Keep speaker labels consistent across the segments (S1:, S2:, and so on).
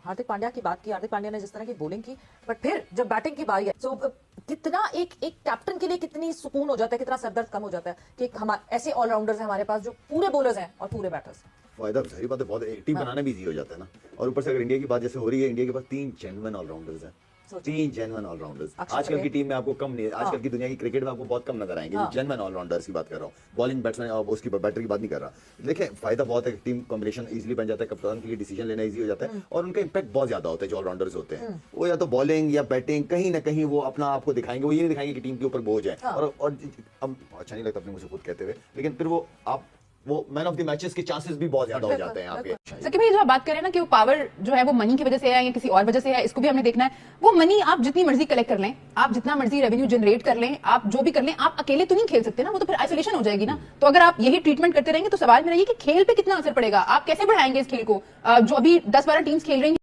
S1: हार्दिक पांड्या की बात की, हार्दिक पांड्या ने जिस तरह की बॉलिंग की, बट फिर जब बैटिंग की बारी है तो कितना एक कैप्टन के लिए कितनी सुकून हो जाता है, कितना सरदर्द कम हो जाता है कि हम ऐसे ऑलराउंडर्स हैं हमारे पास जो पूरे बॉलर्स हैं और पूरे बैटर्स।
S2: फायदा सही बात है, बहुत टीम बनाना भी इजी हो जाता है ना। और ऊपर से अगर इंडिया की बात जैसे हो रही है, इंडिया के पास 3 जेन्युइन ऑलराउंडर्स हैं, 3 जेन्युइन ऑलराउंडर्स। आजकल की टीम में आपको कम नहीं, आजकल की दुनिया की क्रिकेट में आपको बहुत कम नजर आएंगे जेन्युइन ऑलराउंडर्स की बात कर रहा हूँ। बॉलिंग बैट्समैन और उसकी बैटर की बात नहीं कर रहा। देखिए फायदा बहुत है, टीम कॉम्बिनेशन इजीली बन जाता है, कप्तान के लिए डिसीजन लेना इजी हो जाता है और उनका इंपैक्ट बहुत ज्यादा होता है। जो ऑलराउंडर्स होते हैं वो या तो बॉलिंग या बैटिंग कहीं ना कहीं वो अपना आपको दिखाएंगे, वो ये नहीं दिखाएंगे कि टीम के ऊपर बोझ है। और अब अच्छा नहीं लगता अपने मुझे खुद कहते हुए, लेकिन फिर वो मैन ऑफ द मैचेस के चांसेस भी बहुत ज्यादा हो जाते हैं यहाँ पे।
S3: सकी भाई जो आप बात करें ना कि वो पावर जो है वो मनी की वजह से है या किसी और वजह से है, इसको भी हमने देखना है। वो मनी आप जितनी मर्जी कलेक्ट कर लें, आप जितना मर्जी रेवेन्यू जनरेट कर लें, आप जो भी कर लें, आप अकेले तो नहीं खेल सकते ना, वो तो फिर आइसोलेशन हो जाएगी ना। तो अगर आप यही ट्रीटमेंट करते रहेंगे तो सवाल मेरा ये कि खेल पे कितना असर पड़ेगा, आप कैसे बढ़ाएंगे इस खेल को। जो अभी 10-12 टीम्स खेल रही हैं,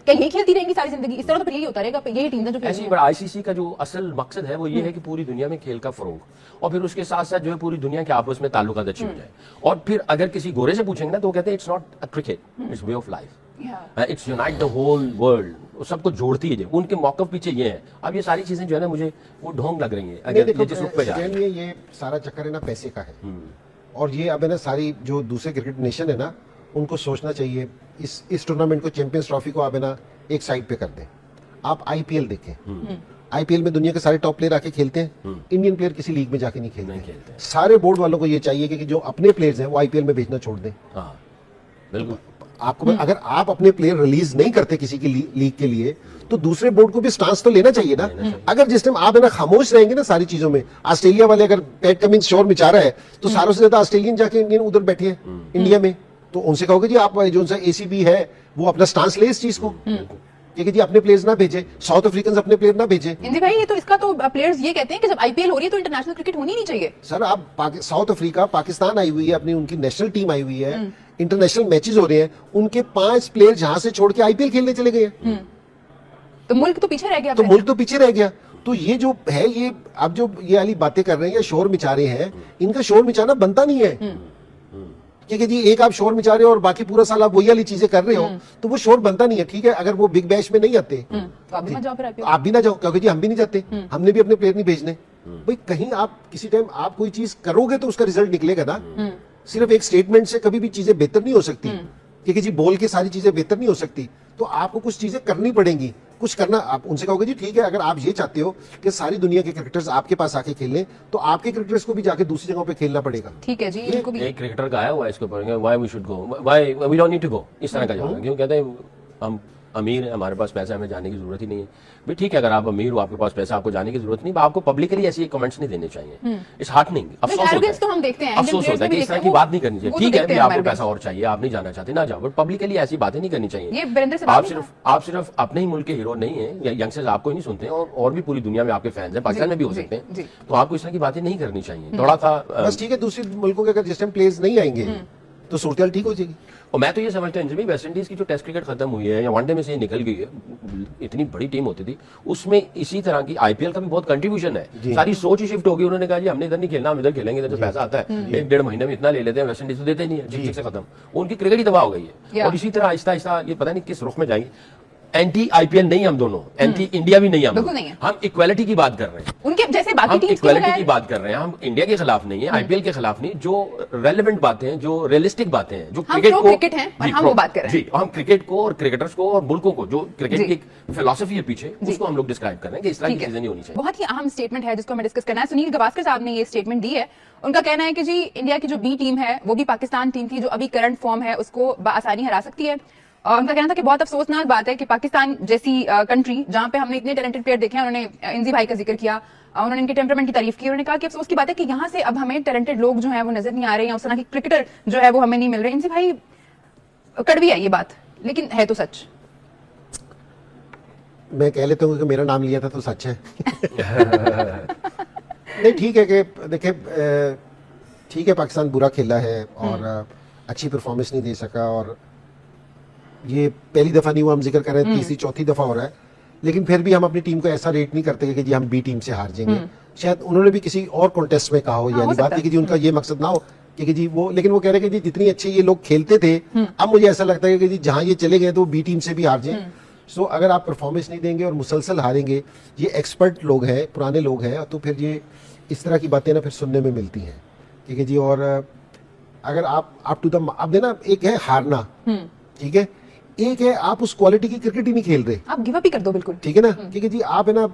S3: क्या यही खेलती रहेंगी सारी जिंदगी? इस तरह तो फिर यही होता रहेगा, यही टीम जो
S4: ऐसी बड़ा आईसीसी का जो असल मकसद है वो ये है कि पूरी दुनिया में खेल का फरोग, और फिर उसके साथ साथ जो है पूरी दुनिया के आपस में ताल्लुकात अच्छे हो जाए। और फिर अगर किसी गोरे से पूछेंगे ना तो वो कहते हैं it's not a cricket, it's way of life, it's unite the whole world, सबको जोड़ती है। उनके मौकफ पीछे ये है। अब ये सारी चीजें जो है ना मुझे वो ढोंग लग रही है अगर ये जिस रुख पे जा रही है।
S5: ये सारा चक्कर है ना पैसे का है, और ये अब है ना सारी जो दूसरे क्रिकेट नेशन है ना उनको सोचना चाहिए। इस टूर्नामेंट को, चैंपियंस ट्रॉफी को आप है ना एक साइड पे कर दें। आप आईपीएल देखें, आईपीएल में दुनिया के सारे टॉप प्लेयर आके खेलते हैं, इंडियन प्लेयर किसी लीग में जाके नहीं खेलते। सारे बोर्ड वालों को ये चाहिए कि जो अपने प्लेयर्स हैं वो आईपीएल में भेजना छोड़ दें।
S4: बिल्कुल।
S5: आपको अगर आप अपने प्लेयर रिलीज नहीं करते किसी की लीग के लिए तो दूसरे बोर्ड को भी स्टांस तो लेना चाहिए ना। अगर जिस टाइम आप है ना खामोश रहेंगे ना सारी चीजों में, ऑस्ट्रेलिया वाले अगर पैट कमिंस शोर मचा रहा है तो सारों से ज्यादा ऑस्ट्रेलियन जाके इंडियन उधर बैठे हैं इंडिया में, तो उनसे कहोगे जी आप जो सा एसीबी है वो अपना स्टांस ले इस चीज को कि जी अपने प्लेयर्स ना भेजे, साउथ अफ्रीकन अपने प्लेयर ना भेजे।
S3: इंदी भाई ये तो इसका तो प्लेयर्स ये कहते हैं कि जब आईपीएल हो रही है तो इंटरनेशनल क्रिकेट होनी नहीं चाहिए।
S5: सर आप साउथ अफ्रीका, पाकिस्तान आई हुई है, अपनी उनकी नेशनल टीम आई हुई है, इंटरनेशनल मैचेस हो रहे हैं, उनके 5 प्लेयर जहां से छोड़ के आईपीएल खेलने चले गए,
S3: तो मुल्क तो पीछे रह गया।
S5: तो मुल्क तो पीछे रह गया। तो ये जो है, ये अब जो ये वाली बातें कर रहे हैं या शोर मचा रहे हैं, इनका शोर मचाना बनता नहीं है। क्योंकि जी एक आप शोर मचा रहे हो और बाकी पूरा साल आप वही वाली चीजें कर रहे हो तो वो शोर बनता नहीं है। ठीक है, अगर वो बिग बैश में नहीं आते
S3: तो आप भी ना जाओ, फिर
S5: आप भी ना जाओ, क्योंकि जी हम भी नहीं जाते, हमने भी अपने प्लेयर नहीं भेजने। भाई कहीं आप किसी टाइम आप कोई चीज करोगे तो उसका रिजल्ट निकलेगा ना। सिर्फ एक स्टेटमेंट से कभी भी चीजें बेहतर नहीं हो सकती, क्योंकि जी बोल के सारी चीजें बेहतर नहीं हो सकती। तो आपको कुछ चीजें करनी पड़ेंगी, कुछ करना। आप उनसे कहोगे जी ठीक है, अगर आप ये चाहते हो कि सारी दुनिया के क्रिकेटर्स आपके पास आके खेलें तो आपके क्रिकेटर्स को भी जाके दूसरी जगहों पे खेलना पड़ेगा।
S3: ठीक है जी, इनको भी
S4: एक क्रिकेटर का आया हुआ है इसके ऊपर, why we should go, why we don't need to go, इस तरह का जवाब है। क्यों कहते हैं हम अमीर है, हमारे पास पैसा है, हमें जाने की जरूरत ही नहीं है। भाई ठीक है, अगर आप अमीर हो, आपके पास पैसा, आपको जाने की जरूरत नहीं, आपको पब्लिकली ऐसी कमेंट्स नहीं देने चाहिए। इट्स हार्टनिंग, अफसोस होता है,
S3: तो हम देखते हैं,
S4: अफसोस होता है कि इस तरह की बात नहीं करनी चाहिए। ठीक है कि आपको पैसा और चाहिए, आप नहीं जाना चाहते, ना जाओ, बट पब्लिकली ऐसी बातें नहीं करनी चाहिए। आप सिर्फ अपने ही मुल्क के हीरो नहीं है, यंगस्टर्स आपको ही नहीं सुनते हैं, और भी पूरी दुनिया में आपके फैंस हैं, पाकिस्तान में भी हो सकते हैं, तो आपको इस तरह की बातें नहीं करनी चाहिए। थोड़ा सा
S5: बस ठीक है, दूसरे मुल्कों के अगर जिस टाइम प्लेयर्स नहीं आएंगे तो सूरत ठीक हो जाएगी।
S4: और मैं तो ये समझता हूँ वेस्ट इंडीज की जो टेस्ट क्रिकेट खत्म हुई है या वनडे में से निकल गई है, इतनी बड़ी टीम होती थी, उसमें इसी तरह की आईपीएल का भी बहुत कंट्रीब्यूशन है। सारी सोच ही शिफ्ट होगी, उन्होंने कहा जी हमने इधर नहीं खेलना, हम इधर खेलेंगे, इधर जो पैसा आता है 1-1.5 महीने में इतना ले लेते हैं, वेस्ट इंडीज तो देते नहीं है, झिक से खत्म, उनकी क्रिकेट ही तबाह हो गई है। और इसी तरह आहिस्ता आहिस्ता ये पता नहीं किस रुख में जाएंगे। एंटी आईपीएल नहीं हम दोनों, एंटी इंडिया भी नहीं हम इक्वालिटी की बात कर रहे हैं,
S3: उनके जैसे बाकी
S4: हम इक्वालिटी की बात कर रहे हैं। हम इंडिया के खिलाफ नहीं है, आईपीएल के खिलाफ नहीं, जो रेलेवेंट बातें हैं, जो रियलिस्टिक बातें हैं, जो
S3: क्रिकेट हैं, हम वो बात कर रहे हैं।
S4: जी, हम क्रिकेट को और क्रिकेटर्स को और मुल्कों को, जो क्रिकेट की फिलॉसफी है पीछे, उसको हम लोग डिस्क्राइब कर रहे हैं कि इस तरह की चीजें नहीं होनी चाहिए।
S3: बहुत ही अहम स्टेटमेंट है जिसको हमें डिस्कस करना है। सुनील गावस्कर साहब ने ये स्टेटमेंट दी है। उनका कहना है कि जी इंडिया की जो बी टीम है वो भी पाकिस्तान टीम की जो अभी करंट फॉर्म है उसको आसानी हरा सकती है। और उनका कहना था कि बहुत अफसोसनाक बात है कि पाकिस्तान जैसी कंट्री जहां पे हमने इतने टैलेंटेड प्लेयर देखे हैं, उन्होंने इंजी भाई का जिक्र किया, उन्होंने इनके टेम्परामेंट की तारीफ की, उन्होंने कहा कि अफसोस की बात है कि यहाँ से अब हमें टैलेंटेड लोग जो है वो नजर नहीं आ रहे हैं, उस तरह के क्रिकेटर जो है वो हमें नहीं मिल रहे। इंजी भाई कड़वी है ये बात, लेकिन है तो सच।
S5: मैं कह लेता हूँ कि मेरा नाम लिया था तो सच है। नहीं ठीक है कि देखिए, ठीक है पाकिस्तान बुरा खेला है और अच्छी परफॉर्मेंस नहीं दे सका, और ये पहली दफा नहीं हुआ, हम जिक्र कर रहे हैं, तीसरी चौथी दफा हो रहा है, लेकिन फिर भी हम अपनी टीम को ऐसा रेट नहीं करते कि जी हम बी टीम से हार जाएंगे। शायद उन्होंने भी किसी और कॉन्टेस्ट में कहा हो, यानी बात है कि जी उनका ये मकसद ना हो कि जी वो, लेकिन वो कह रहे हैं कि जी जितनी अच्छी ये लोग खेलते थे, अब मुझे ऐसा लगता है कि जी जहां ये चले गए तो बी टीम से भी हार जाए। सो अगर आप परफॉर्मेंस नहीं देंगे और मुसलसल हारेंगे, ये एक्सपर्ट लोग हैं, पुराने लोग हैं, तो फिर ये इस तरह की बातें ना फिर सुनने में मिलती हैं, ठीक है जी। और अगर आप टू द, अब देना, एक है हारना, ठीक है, एक है आप उस क्वालिटी की क्रिकेट ही नहीं खेल रहे,
S3: आप गिव अप ही कर दो बिल्कुल।
S5: ठीक है ना, ठीक है जी। आप है ना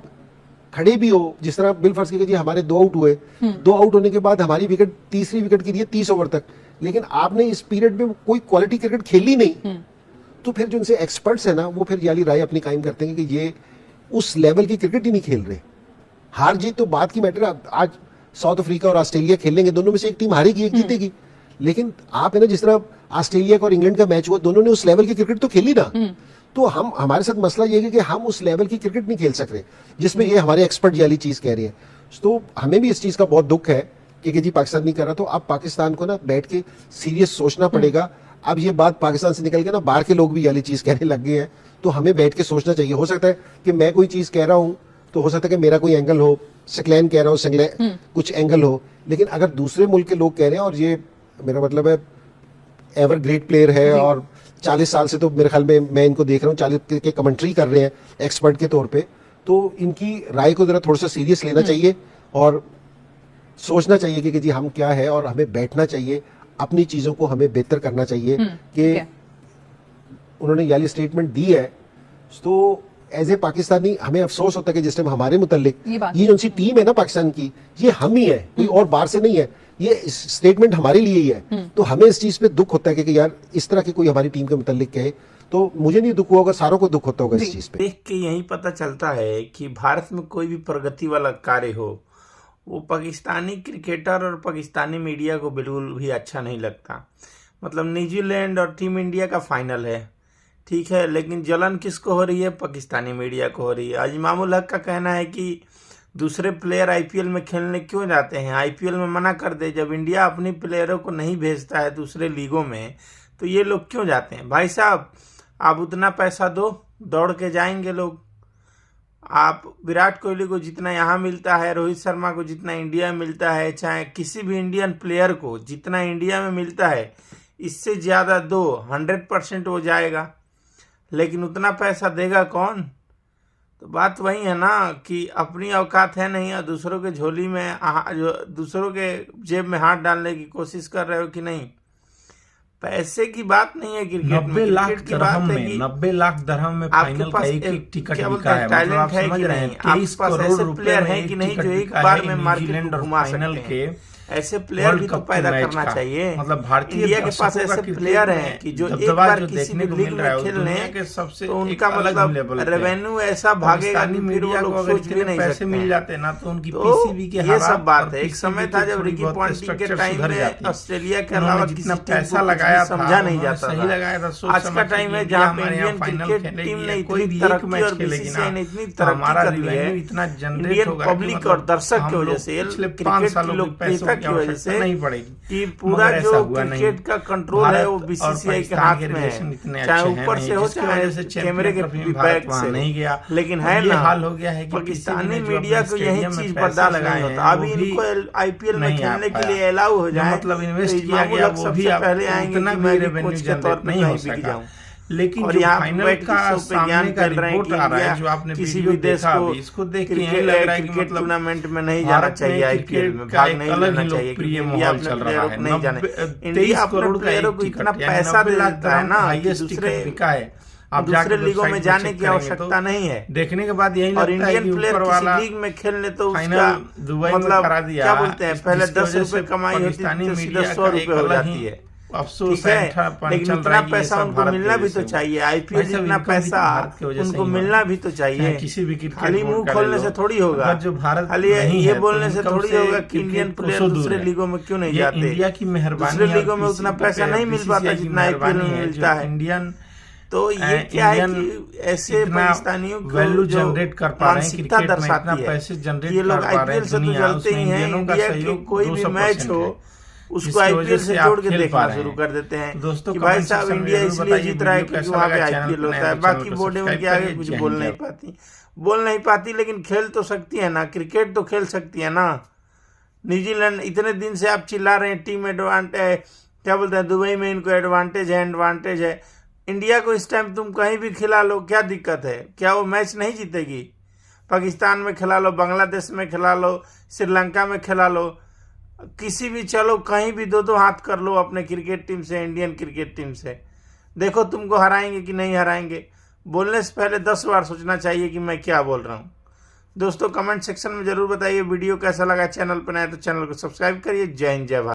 S5: खड़े भी हो, जिस तरह बिल फर्ज कीजिए जी हमारे 2 आउट हुए, 2 आउट होने के बाद हमारी विकेट तीसरी विकेट की है 30 ओवर तक, लेकिन आपने इस पीरियड में कोई क्वालिटी क्रिकेट खेली नहीं, तो फिर जो उनसे एक्सपर्ट्स है ना, वो फिर याली राय अपनी कायम करते हैं कि ये उस लेवल की क्रिकेट ही नहीं खेल रहे। हार जीत तो बात की मैटर है। आज साउथ अफ्रीका और ऑस्ट्रेलिया खेलेंगे, दोनों में से एक टीम हारेगी, एक जीतेगी, लेकिन आप है ना, जिस तरह ऑस्ट्रेलिया का और इंग्लैंड का मैच हुआ, दोनों ने उस लेवल की क्रिकेट तो खेली ना। तो हमारे साथ मसला ये है कि हम उस लेवल की क्रिकेट नहीं खेल सक रहे, जिसमें ये हमारे एक्सपर्ट वाली चीज कह रही है। तो हमें भी इस चीज का बहुत दुख है कि जी पाकिस्तान नहीं कर रहा। तो अब पाकिस्तान को ना बैठ के सीरियस सोचना पड़ेगा। अब ये बात पाकिस्तान से निकल के ना बाहर के लोग भी वाली चीज कहने लग गए हैं, तो हमें बैठ के सोचना चाहिए। हो सकता है कि मैं कोई चीज कह रहा हूं, तो हो सकता है कि मेरा कोई एंगल हो, सिक्लैन कह रहा हूं, कुछ एंगल हो, लेकिन अगर दूसरे मुल्क के लोग कह रहे हैं, और ये मेरा मतलब है एवर ग्रेट प्लेयर है और 40 साल से तो मेरे ख्याल में मैं इनको देख रहा हूँ 40 के कमेंट्री कर रहे हैं एक्सपर्ट के तौर पे, तो इनकी राय को जरा थोड़ा सा सीरियस लेना चाहिए और सोचना चाहिए कि जी हम क्या है, और हमें बैठना चाहिए, अपनी चीजों को हमें बेहतर करना चाहिए। कि उन्होंने ये स्टेटमेंट दी है, तो एज ए पाकिस्तानी हमें अफसोस होता है कि जिस टाइम हमारे मुतालिक ये जो सी टीम है ना पाकिस्तान की, ये हम ही है, कोई और बाहर से नहीं है, ये स्टेटमेंट हमारे लिए ही है। तो हमें इस चीज पे दुख होता है कि यार इस तरह की कोई हमारी टीम के मुतालिक कहे, तो मुझे नहीं दुख हुआ होगा, सारों को दुख होता होगा इस चीज पे
S6: देख के। यही पता चलता है कि भारत में कोई भी प्रगति वाला कार्य हो, वो पाकिस्तानी क्रिकेटर और पाकिस्तानी मीडिया को बिल्कुल भी अच्छा नहीं लगता। मतलब न्यूजीलैंड और टीम इंडिया का फाइनल है, ठीक है, लेकिन जलन किसको हो रही है? पाकिस्तानी मीडिया को हो रही है। आज इमामुल हक का कहना है कि दूसरे प्लेयर आईपीएल में खेलने क्यों जाते हैं, आईपीएल में मना कर दे। जब इंडिया अपनी प्लेयरों को नहीं भेजता है दूसरे लीगों में, तो ये लोग क्यों जाते हैं? भाई साहब, आप उतना पैसा दो, दौड़ के जाएंगे लोग। आप विराट कोहली को जितना यहाँ मिलता है, रोहित शर्मा को जितना इंडिया में मिलता है, चाहे किसी भी इंडियन प्लेयर को जितना इंडिया में मिलता है, इससे ज़्यादा दो, 100% वो जाएगा। लेकिन उतना पैसा देगा कौन? तो बात वही है ना कि अपनी औकात है नहीं और दूसरों के झोली में, जो दूसरों के जेब में हाथ डालने की कोशिश कर रहे हो कि नहीं। पैसे की बात नहीं है क्रिकेट में,
S7: 90 लाख
S6: क्रिकेट की
S7: दरहम
S6: बात है
S7: में
S6: कि
S7: 90 लाख दरहम में फाइनल का एक टिकट बिका है। मतलब आप समझ रहे हैं 23 करोड़ रुपए में एक टिकट बिका है न्यूजीलैंड और फाइनल के।
S6: ऐसे प्लेयर भी तो पैदा करना चाहिए।
S7: मतलब भारतीय
S6: इंडिया के पास ऐसे प्लेयर हैं कि जो एक बार किसी भी लीग में खेल लें
S7: सबसे
S6: तो उनका मतलब रेवेन्यू ऐसा भागेगा कि फिर वो लोग सोच भी नहीं
S7: पैसे मिल जाते ना, तो उनकी पीसीबी के
S6: ये सब बात है। एक समय था जब रिकी पॉन्टिंग के टाइम में ऑस्ट्रेलिया के अलावा
S7: जितना पैसा लगाया
S6: समझा नहीं जाता
S7: सही लगाया था।
S6: आज का टाइम है जहाँ पे इंडियन क्रिकेट टीम ने इतनी तरक्की और बीसीसीआई ने इतनी तरक्की कर ली है,
S7: इतना जनरेट
S6: इंडियन
S7: होगा
S6: पब्लिक और दर्शक की वजह से, क्रिकेट की लोकप्रियता की वजह से
S7: पड़ेगी
S6: कि पूरा जो क्रिकेट का कंट्रोल है वो बीसीसीआई के हाथ में है, चाहे ऊपर से हो चाहे कैमरे के बैक से
S7: नहीं गया।
S6: लेकिन है ना
S7: हाल हो गया है कि
S6: पाकिस्तानी मीडिया को यही चीज बर्दाश्त नहीं होता। अभी इनको आईपीएल में खेलने के लिए अलाउ हो जाए,
S7: मतलब इन्वेस्ट किया गया वो भी
S6: पहले आएंगे कि मैं कोच के तौर पर नहीं हो सकता।
S7: लेकिन
S6: और
S7: जो
S6: यहाँ
S7: फाइनल का सामने का रिपोर्ट आ रहा है, जो आपने
S6: किसी
S7: वीडियो
S6: भी देश
S7: देखा
S6: को
S7: अभी, इसको देख के यही लग रहा है कि
S6: क्रिकेट
S7: मतलब
S6: टूर्नामेंट में नहीं जाना चाहिए, आईपीएल में भाग नहीं लेना चाहिए, क्योंकि इंडिया अपने प्लेयरों को नहीं जाने। इंडिया अपने प्लेयरों को इतना पैसा दे देता है ना, दूसरे लीगों में जाने की आवश्यकता नहीं है।
S7: देखने के बाद यही
S6: और
S7: लगता है
S6: इंडियन
S7: कि
S6: प्लेयर
S7: ऊपर वाला
S6: किसी लीग में खेलने तो
S7: फाइनल दुबई में
S6: मतलब
S7: करा दिया,
S6: क्या बोलते हैं, पहले
S7: जिसकी
S6: 10
S7: वजह से
S6: रुपए कमाई होती
S7: पाकिस्तानी
S6: थी, सीधा
S7: मीडिया
S6: 100
S7: का एक
S6: रुपए हो
S7: अलग
S6: जाती
S7: ही
S6: है।
S7: अफसोस
S6: ठीक है,
S7: है,
S6: लेकिन इतना पैसा उनको मिलना भी तो चाहिए, आईपीएल जितना पैसा उनको मिलना भी तो चाहिए।
S7: किसी भी
S6: खाली मुंह खोलने से थोड़ी होगा,
S7: जो भारत
S6: खाली ये बोलने से थोड़ी होगा कि
S7: इंडियन
S6: इंडियन प्लेयर दूसरे लीगों में क्यों नहीं जाते।
S7: इंडिया की मेहरबानी,
S6: दूसरे लीगों में उतना पैसा नहीं मिल पाता जितना आईपीएल में मिलता है।
S7: इंडियन
S6: तो ये क्या है कि ऐसे पाकिस्तानियों को
S7: वैल्यू जनरेट कर पा रहे हैं,
S6: मानसिकता
S7: क्रिकेट में इतना
S6: दर्शाती है।
S7: पैसे जनरेट
S6: ये लोग
S7: कर पा रहे
S6: आईपीएल
S7: हैं
S6: से तो
S7: दुनिया,
S6: जलते ही हैं,
S7: उसमें
S6: इंडिया के कोई भी मैच हो उसको आईपीएल से जोड़ के देखना शुरू कर देते हैं
S7: दोस्तों
S6: कि भाई साहब इंडिया इसलिए जीत रहा है क्योंकि वहाँ पे आईपीएल होता है। बाकी बोर्डे उनके आगे कुछ बोल नहीं पाती, लेकिन खेल तो सकती है ना, क्रिकेट तो खेल सकती है ना। न्यूजीलैंड इतने दिन से आप चिल्ला रहे हैं टीम एडवांटेज, क्या बोलते हैं, दुबई में इनको एडवांटेज है। इंडिया को इस टाइम तुम कहीं भी खिला लो, क्या दिक्कत है? क्या वो मैच नहीं जीतेगी? पाकिस्तान में खिला लो, बांग्लादेश में खिला लो, श्रीलंका में खिला लो, किसी भी, चलो कहीं भी दो हाथ कर लो अपने क्रिकेट टीम से, इंडियन क्रिकेट टीम से, देखो तुमको हराएंगे कि नहीं हराएंगे। बोलने से पहले 10 बार सोचना चाहिए कि मैं क्या बोल रहा हूँ। दोस्तों कमेंट सेक्शन में जरूर बताइए वीडियो कैसा लगा। चैनल पर नया तो चैनल को सब्सक्राइब करिए। जय हिंद, जय भारत।